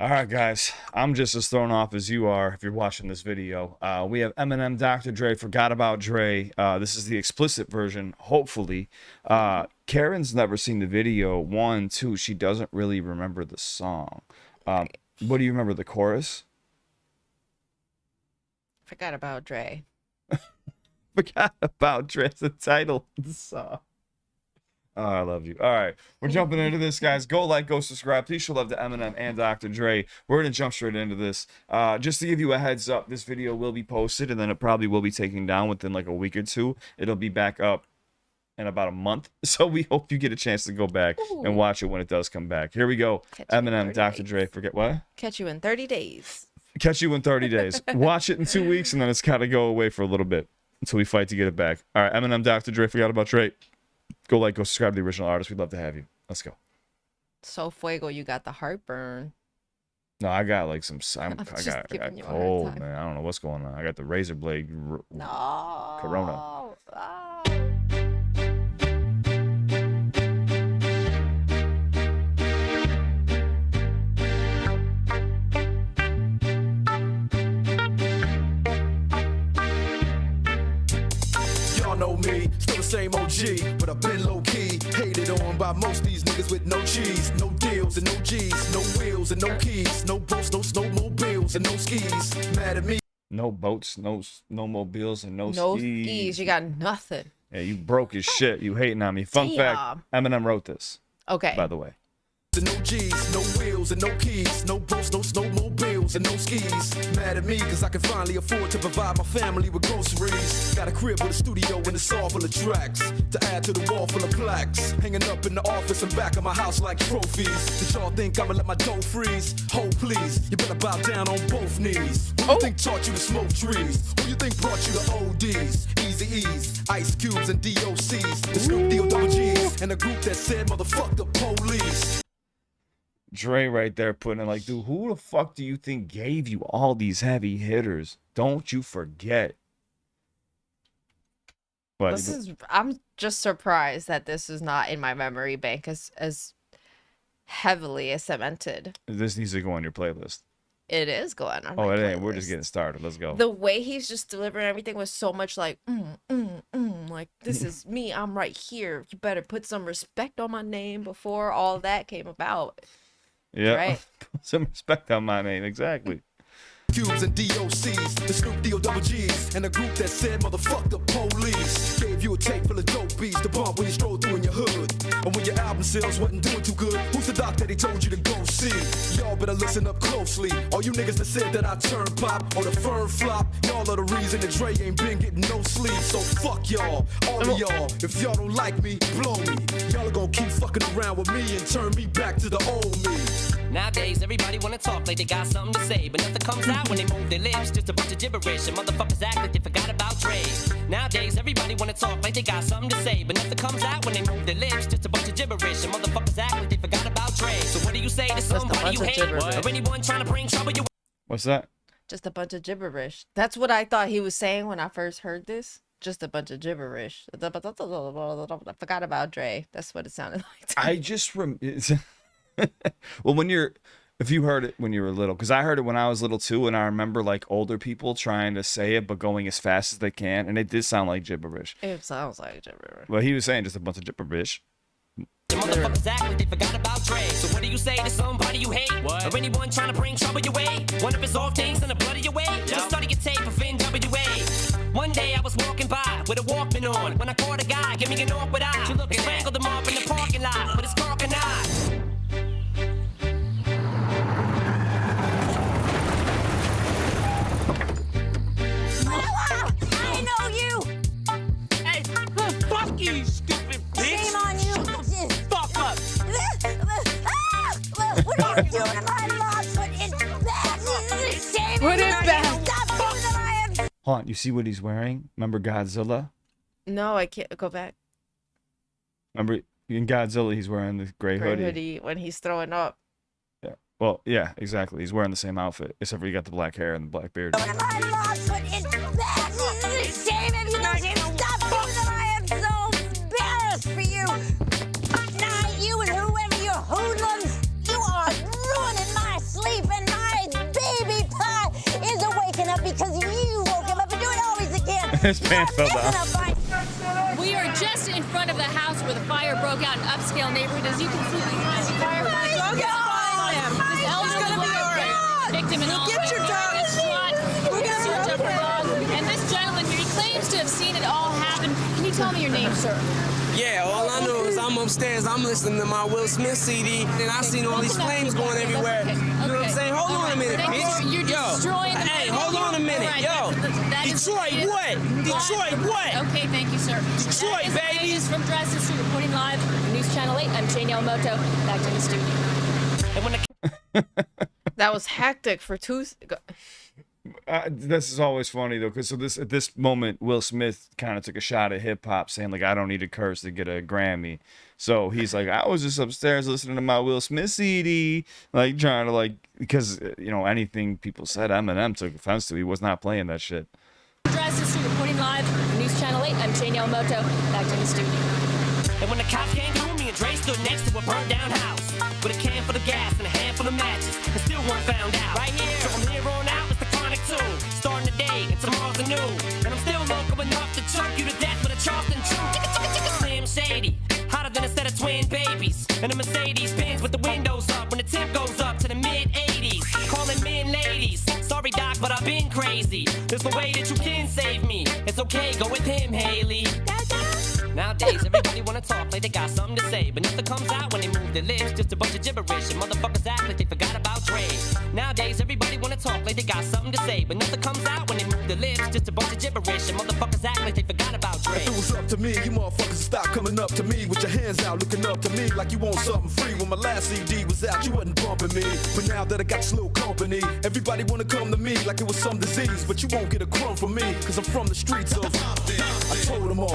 All right, guys, I'm just as thrown off as you are if you're watching this video. We have Eminem, Dr. Dre, Forgot About Dre. This is the explicit version, hopefully. Karen's never seen the video. 1, 2, she doesn't really remember the song. What do you remember, the chorus? Forgot About Dre. Forgot About Dre's the title of the song. Oh, I love you. All right, we're jumping into this, guys. Go like, go subscribe. Please show love to Eminem and Dr. Dre. We're going to jump straight into this. Just to give you a heads up, this video will be posted, and then it probably will be taken down within like a week or two. It'll be back up in about a month. So we hope you get a chance to go back and watch it when it does come back. Here we go. Eminem, Dr. Dre. Forget what? Catch you in 30 days. Catch you in 30 days. Watch it in 2 weeks, and then it's got to go away for a little bit until we fight to get it back. All right, Eminem, Dr. Dre. Forgot About Dre. Go like, go subscribe to the original artist. We'd love to have you. Let's go. So fuego, you got the heartburn. No, I got like some. I got cold, man. I don't know what's going on. I got the razor blade. No. Corona. Oh. Know me, still the same OG, but I've been low-key, hated on by most of these niggas with no cheese, no deals and no G's, no wheels and no keys, no boats, no snowmobiles and no skis. Mad at me. No boats, no mobiles, and no skis. You got nothing. Yeah, you broke as shit. You hating on me. Fun fact, Eminem wrote this. Okay. By the way. No G's, no wheels and no keys, no boats, no snowmobiles and no skis. Mad at me cause I can finally afford to provide my family with groceries. Got a crib with a studio and it's all full of tracks to add to the wall full of plaques, hanging up in the office and back of my house like trophies. Did y'all think I'ma let my dough freeze? Oh please, you better bow down on both knees. Who you think taught you to smoke trees? Who you think brought you to ODs, Easy E's, Ice Cubes and DOCs, the Snoop D-O-double-G's, and a group that said motherfuck the police. Dre right there putting it like, dude, who the fuck do you think gave you all these heavy hitters? Don't you forget. But I'm just surprised that this is not in my memory bank as heavily as cemented. This needs to go on your playlist. It is going on. Oh, it ain't. We're just getting started. Let's go. The way he's just delivering everything was so much like, like, this is me. I'm right here. You better put some respect on my name before all that came about. Yeah, right. Put some respect on my name. Exactly. Cubes and DOCs, the Snoop D-O-double-G's, and a group that said motherfuck the police. Gave you a tape full of dope beats to bump when you stroll through in your hood. And when your album sales wasn't doing too good, who's the doc that he told you to go see? Y'all better listen up closely. All you niggas that said that I turn pop or the firm flop, y'all are the reason that Dre ain't been getting no sleep. So fuck y'all, all of y'all. If y'all don't like me, blow me. Y'all are gonna keep fucking around with me and turn me back to the old me. Nowadays, everybody wanna talk like they got something to say, but nothing comes out when they move their lips. Just a bunch of gibberish, and motherfuckers act like they forgot about Dre. Nowadays, everybody wanna talk like they got something to say, but nothing comes out when they move their lips. Just a bunch of gibberish, and motherfuckers act like they forgot about Dre. So what do you say to somebody you hate, or anyone trying to bring trouble your way? What's that? Just a bunch of gibberish. That's what I thought he was saying when I first heard this. Just a bunch of gibberish. I forgot about Dre. That's what it sounded like. I just well, if you heard it when you were little, because I heard it when I was little too, and I remember like older people trying to say it but going as fast as they can, and it did sound like gibberish. It sounds like gibberish. Well, he was saying just a bunch of gibberish. The motherfuckers act like they forgot about Dre. So what do you say to somebody you hate? Or anyone trying to bring trouble your way? One of his off things in the blood of your way? Just started your tape of NWA. One day I was walking by with a Walkman on when I caught a guy, give me an awkward eye. You look strangled him off in the parking lot with his cock and eye. I know you! Hey, fuck you, stupid bitch! Shame on you! Fuck up! What are you doing in my mouth? Put it back! Put it back! Hold on, you see what he's wearing? Remember Godzilla? No, I can't go back. Remember in Godzilla, he's wearing the gray hoodie when he's throwing up. Yeah. Well, yeah, exactly. He's wearing the same outfit, except for he got the black hair and the black beard. Shame if you don't stop that I am so embarrassed for you. Now you and whoever you're hoodlums, you are ruining my sleep and His pants fell down. We are just in front of the house where the fire broke out in upscale neighborhood. As you can see behind the firefighters, this elderly woman, victim and all. Get your dogs. We're gonna search up her dog. And this gentleman here, he claims to have seen it all happen. Can you tell me your name, sir? Yeah, all I know is I'm upstairs, I'm listening to my Will Smith CD, and I seen all these flames going everywhere. You know what I'm saying? Hold on a minute, bitch. You're destroying the Hey, hold on a minute. Right, Yo, that is Detroit, what? Detroit, what? Okay, thank you, sir. Detroit, That is baby. Vegas from Dresden Street, reporting live from News Channel 8. I'm Shane Yamamoto. Back to the studio. And when the That was hectic for two. This is always funny though, because at this moment, Will Smith kind of took a shot at hip hop, saying like, "I don't need to curse to get a Grammy." So he's like, "I was just upstairs listening to my Will Smith CD, like trying to like, because anything people said, Eminem took offense to. He was not playing that shit." Dresden Street, reporting live from News Channel 8. I'm Shane Yamamoto. Back to the studio. And when the cops came through, me and Dre stood next to a burnt down house with a can full of gas and a handful of matches, and still weren't found out. Right here, so from here on out, it's the chronic tune. Starting the day, and tomorrow's a new. And I'm still local enough to choke you to death with a Charleston chew. Slim Shady, hotter than a set of twin babies. And a Mercedes Benz with the windows up when the temp goes up to the mid 80s. Calling men ladies. Sorry, Doc, but I've been crazy. There's no way that you can save me. It's okay, go with him, Haley. Nowadays, everybody wanna talk like they got something to say, but nothing comes out when they move their lips. Just a bunch of gibberish, and motherfuckers act like they forgot about Dre. Nowadays, everybody wanna talk like they got something to say, but nothing comes out when they move their lips. Just a bunch of gibberish, and motherfuckers act like they forgot about Dre. If it was up to me, you motherfuckers stop coming up to me with your hands out, looking up to me like you want something free. When my last CD was out, you wasn't bumping me. But now that I got slow company, everybody wanna come to me like it was some disease. But you won't get a crumb from me, cause I'm from the streets of. I told them all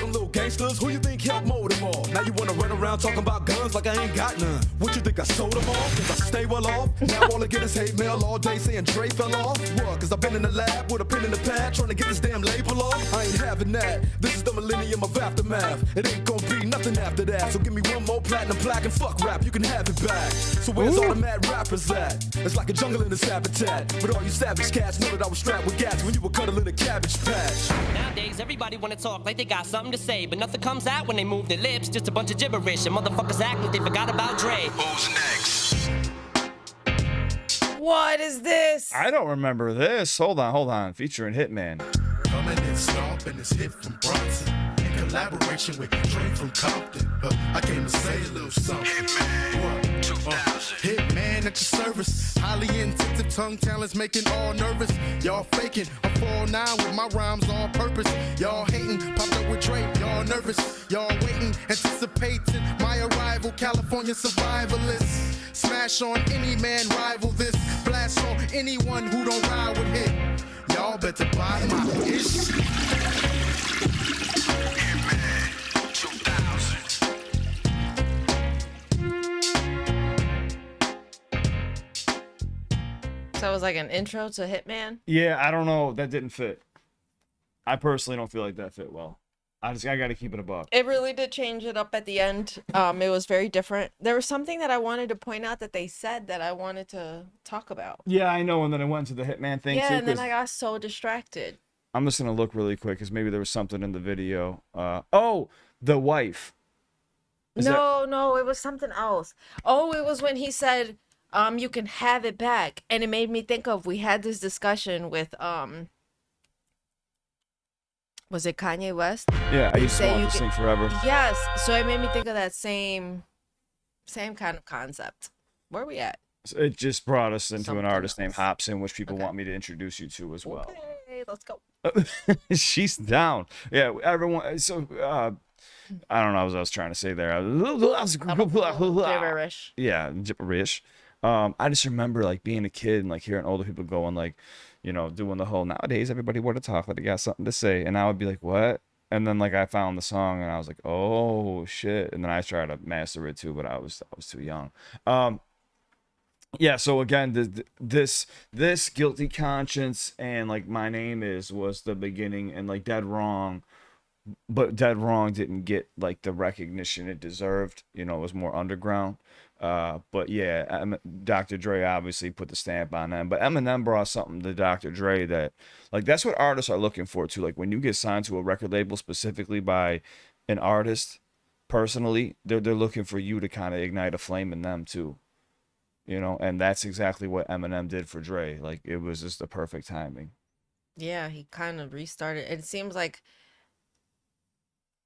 them little gangsters, who you think helped mold them all? Now you wanna run around talking about guns like I ain't got none. What you think I sold them all? Cause I stay well off. Now all I get is hate mail all day saying Dre fell off. What? Cause I've been in the lab with a pen in the pad trying to get this damn label off. I ain't having that. This is the millennium of aftermath. It ain't gonna be nothing after that. So give me one more platinum plaque and fuck rap, you can have it back. So where's all the mad rappers at? It's like a jungle in this habitat. But all you savage cats know that I was strapped with gas when you were cuddling a cabbage patch. Nowadays, everybody wanna talk like they got something to say, but nothing comes out when they move their lips. Just a bunch of gibberish, and motherfuckers act like they forgot about Dre. Who's next? What is this? I don't remember this. Hold on. Featuring Hitman. Coming in stomping this hit from Bronson in collaboration with Dre from Compton. I came to say a little something. Hitman 2000. Hitman at your service. Highly intensive tongue talents making all nervous. Y'all faking. I'm 4-9 with my rhymes all purpose. Y'all hating. Popped up with Dre. Y'all nervous. Y'all waiting. Anticipating my arrival. California survivalists. Smash on any man rival this. Blast on anyone who don't ride with hit. Y'all better buy my ish. Hitman 2000. So it was like an intro to Hitman. Yeah, I don't know. That didn't fit. I personally don't feel like that fit well. I got to keep it above. It really did change it up at the end. It was very different. There was something that I wanted to point out that they said that I wanted to talk about. Yeah, I know. And then I went to the Hitman thing Yeah, too. and then 'Cause I got so distracted. I'm just gonna look really quick because maybe there was something in the video. The wife. Is No, it was something else. Oh, it was when he said, you can have it back. And it made me think of, we had this discussion with, was it Kanye West? Yeah, I used to say want you to can- sing forever. Yes. So it made me think of that same kind of concept. Where are we at? So it just brought us into Something an artist named else. Hobson, which people Okay. want me to introduce you to as well. Okay, let's go. She's down. Yeah, everyone. So I don't know what I was trying to say there. Gibberish. Yeah, gibberish. I just remember like being a kid and like hearing older people going like, doing the whole nowadays everybody want to talk like they got something to say, and I would be like, what? And then like I found the song and I was like, oh shit, and then I tried to master it too, but I was too young. Yeah, so again, this guilty conscience and like my name was the beginning, and like Dead Wrong, but Dead Wrong didn't get like the recognition it deserved. It was more underground. But yeah, Dr. Dre obviously put the stamp on them. But Eminem brought something to Dr. Dre that, like, that's what artists are looking for too. Like when you get signed to a record label specifically by an artist, personally, they're looking for you to kind of ignite a flame in them too. You know, and that's exactly what Eminem did for Dre. Like it was just the perfect timing. Yeah, he kind of restarted. It seems like,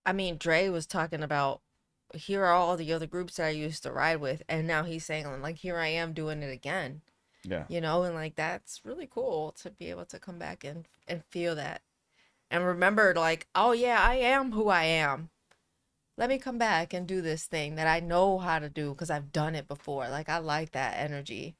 I mean, Dre was talking about, here are all the other groups that I used to ride with, and now he's saying like, here I am doing it again. Yeah. You know, and like that's really cool to be able to come back and feel that. And remember like, oh yeah, I am who I am. Let me come back and do this thing that I know how to do because I've done it before. Like I like that energy.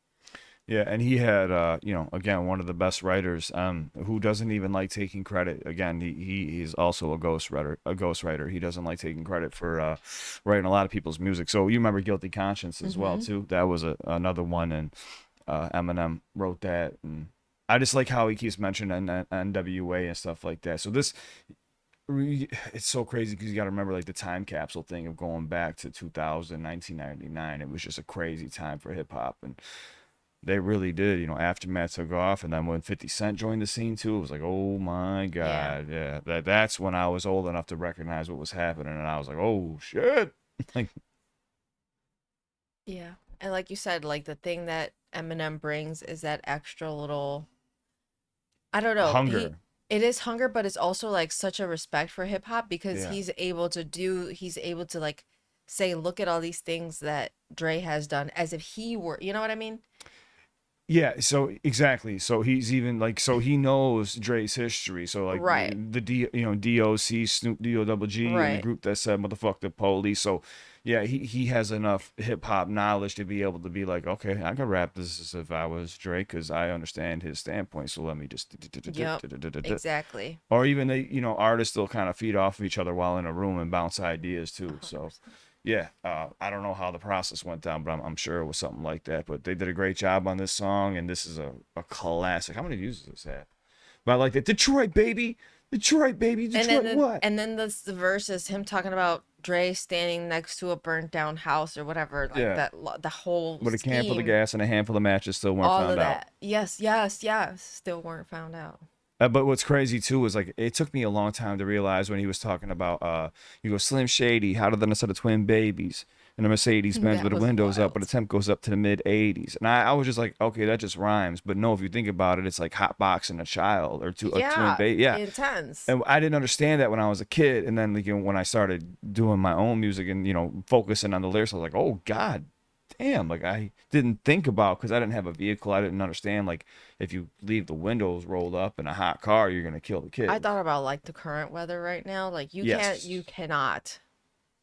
Yeah, and he had, you know, again, one of the best writers, who doesn't even like taking credit. Again, he's also a ghostwriter. He doesn't like taking credit for writing a lot of people's music. So you remember Guilty Conscience as well too. That was another one, and Eminem wrote that. And I just like how he keeps mentioning NWA and stuff like that. So this, it's so crazy because you got to remember like the time capsule thing of going back to 2000, 1999. It was just a crazy time for hip hop, and they really did, you know, Aftermath took off, and then when 50 Cent joined the scene too, it was like, oh my God. Yeah. That's when I was old enough to recognize what was happening, and I was like, oh shit. Like, Yeah. And like you said, like the thing that Eminem brings is that extra little, I don't know. hunger. It is hunger, but it's also like such a respect for hip hop because Yeah. he's able to like say, look at all these things that Dre has done as if he were, you know what I mean? Yeah, so exactly. So he's even like, so he knows Dre's history. So like Right. the DOC, Snoop D-O-double-G, and the Right. group that said motherfuck the police. So yeah, he has enough hip hop knowledge to be able to be like, okay, I could rap this as if I was Dre because I understand his standpoint. So let me just Yep. Exactly. or even they, you know, artists still kind of feed off of each other while in a room and bounce ideas too. So yeah, I don't know how the process went down, but I'm sure it was something like that. But they did a great job on this song, and this is a classic. How many views does this have? But I like that. Detroit baby, Detroit baby, Detroit what? And then the verse is him talking about Dre standing next to a burnt down house or whatever. Like Yeah. the whole With a can full of scheme, gas and a handful of matches still weren't all found of out. that. Yes, yes, yes. Still weren't found out. But what's crazy too is like it took me a long time to realize when he was talking about you go Slim Shady, how did then a set of twin babies and a Mercedes Benz That with the was windows up, wild. but the temp goes up to the mid 80s. And I was just like, okay, that just rhymes. But no, if you think about it, it's like hotboxing a child or a twin baby. Yeah. Intense. And I didn't understand that when I was a kid. And then like, you know, when I started doing my own music and, you know, focusing on the lyrics, I was like, oh God damn. Like I didn't think about, because I didn't have a vehicle. I didn't understand, like, if you leave the windows rolled up in a hot car, you're going to kill the kid. I thought about like the current weather right now. Like you cannot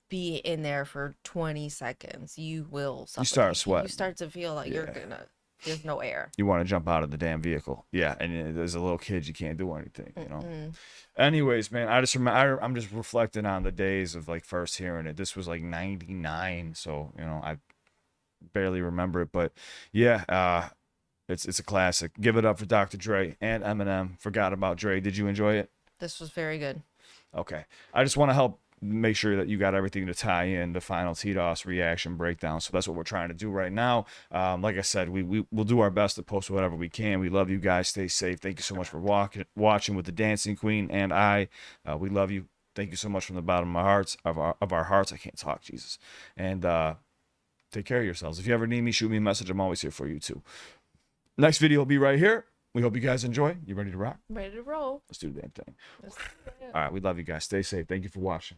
be in there for 20 seconds. You will suffocate. start sweating. You start to feel like you're gonna, there's no air. You want to jump out of the damn vehicle. Yeah. And as a little kid, you can't do anything, you know? Anyways, man, I just remember, I'm just reflecting on the days of like first hearing it. This was like 99. So, you know, I barely remember it, but yeah, it's a classic. Give it up for Dr. Dre and Eminem. Forgot about Dre. Did you enjoy it? This was very good. Okay. I just want to help make sure that you got everything to tie in the final TDOS reaction breakdown. So that's what we're trying to do right now. Like I said, we'll do our best to post whatever we can. We love you guys. Stay safe. Thank you so much for watching with the Dancing Queen and I. We love you. Thank you so much from the bottom of our hearts. I can't talk, Jesus. And take care of yourselves. If you ever need me, shoot me a message. I'm always here for you too. Next video will be right here. We hope you guys enjoy. You ready to rock? Ready to roll. Let's do the damn thing. Let's do it. All right. We love you guys. Stay safe. Thank you for watching.